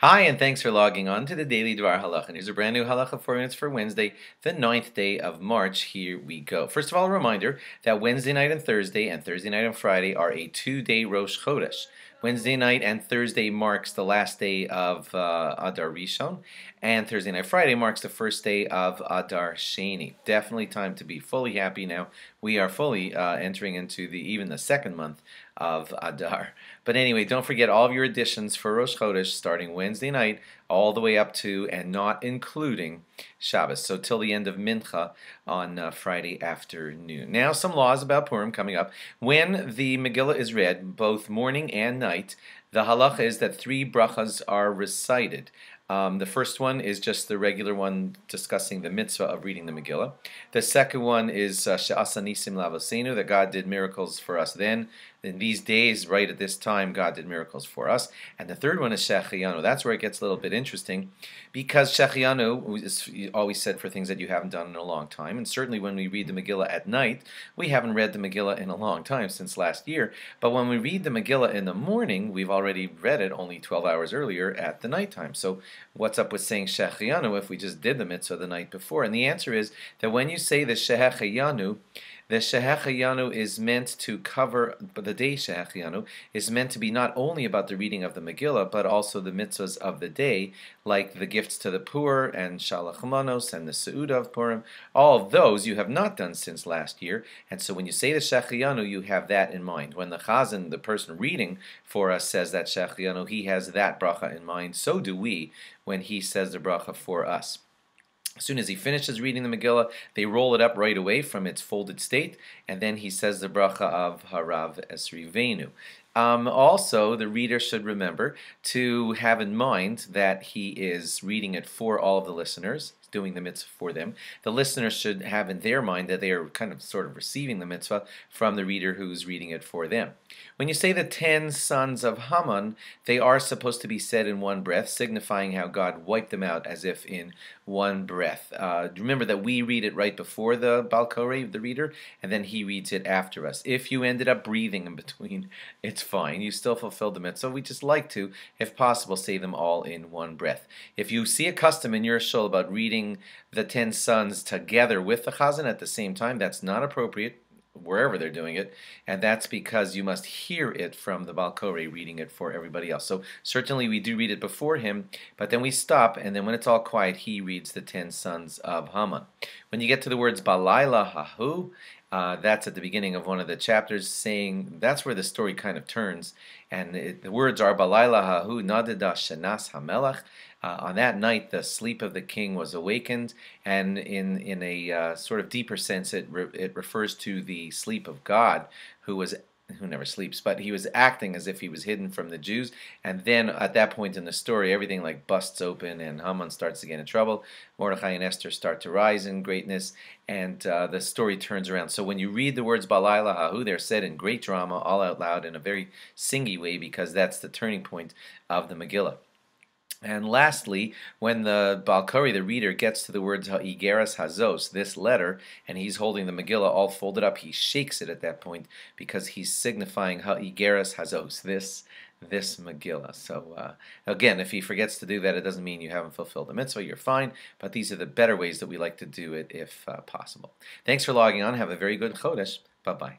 Hi, and thanks for logging on to the Daily DVAR Halacha. And here's a brand new Halacha 4 minutes for Wednesday, the 9th day of March. Here we go. First of all, a reminder that Wednesday night and Thursday and Friday are a 2-day Rosh Chodesh. Wednesday night and Thursday marks the last day of Adar Rishon, and Thursday night Friday marks the first day of Adar Sheni. Definitely time to be fully happy now. We are fully entering into even the second month of Adar. But anyway, don't forget all of your additions for Rosh Chodesh starting Wednesday night all the way up to and not including Shabbos. So till the end of Mincha on Friday afternoon. Now some laws about Purim coming up. When the Megillah is read, both morning and night, the halacha is that 3 brachas are recited. The first one is just the regular one discussing the mitzvah of reading the Megillah. The second one is She'asa Nisim Lavosenu, that God did miracles for us then. In these days, right at this time, God did miracles for us. And the third one is Shehecheyanu. That's where it gets a little bit interesting, because Shehecheyanu is always said for things that you haven't done in a long time. And certainly when we read the Megillah at night, we haven't read the Megillah in a long time, since last year. But when we read the Megillah in the morning, we've already read it only 12 hours earlier at the nighttime. So what's up with saying Shehecheyanu if we just did the mitzvah the night before? And the answer is that when you say the Shehecheyanu is meant to cover, but the day Shehecheyanu is meant to be not only about the reading of the Megillah, but also the mitzvahs of the day, like the gifts to the poor and Shalach Manos and the Seudah of Purim. All of those you have not done since last year, and so when you say the Shehecheyanu, you have that in mind. When the Chazan, the person reading for us, says that Shehecheyanu, he has that bracha in mind. So do we when he says the bracha for us. As soon as he finishes reading the Megillah, they roll it up right away from its folded state, and then he says the bracha of Harav Esrivenu. Also, the reader should remember to have in mind that he is reading it for all of the listeners, doing the mitzvah for them. The listeners should have in their mind that they are kind of sort of receiving the mitzvah from the reader who's reading it for them. When you say the 10 sons of Haman, they are supposed to be said in one breath, signifying how God wiped them out as if in one breath. Remember that we read it right before the Balkore, the reader, and then he reads it after us. If you ended up breathing in between, it's fine. You still fulfilled the mitzvah. We just like to, if possible, say them all in one breath. If you see a custom in your shul about reading the 10 sons together with the chazan at the same time, that's not appropriate wherever they're doing it, and that's because you must hear it from the Balkore reading it for everybody else. So certainly we do read it before him, but then we stop, and then when it's all quiet, he reads the 10 sons of Haman. When you get to the words Balayla Hahu, that's at the beginning of one of the chapters, saying that's where the story kind of turns, and the words are Balayla Hahu Nadida Shenas Hamelach. On that night, the sleep of the king was awakened, and in a sort of deeper sense, it refers to the sleep of God, who never sleeps, but he was acting as if he was hidden from the Jews. And then at that point in the story, everything like busts open, and Haman starts to get in trouble. Mordechai and Esther start to rise in greatness, and the story turns around. So when you read the words Balayla Hahu, they're said in great drama, all out loud, in a very singy way, because that's the turning point of the Megillah. And lastly, when the Balkari, the reader, gets to the words Ha'igeras Hazos, this letter, and he's holding the Megillah all folded up, he shakes it at that point because he's signifying Ha'igeras Hazos, this Megillah. So again, if he forgets to do that, it doesn't mean you haven't fulfilled the mitzvah. You're fine, but these are the better ways that we like to do it if possible. Thanks for logging on. Have a very good Chodesh. Bye-bye.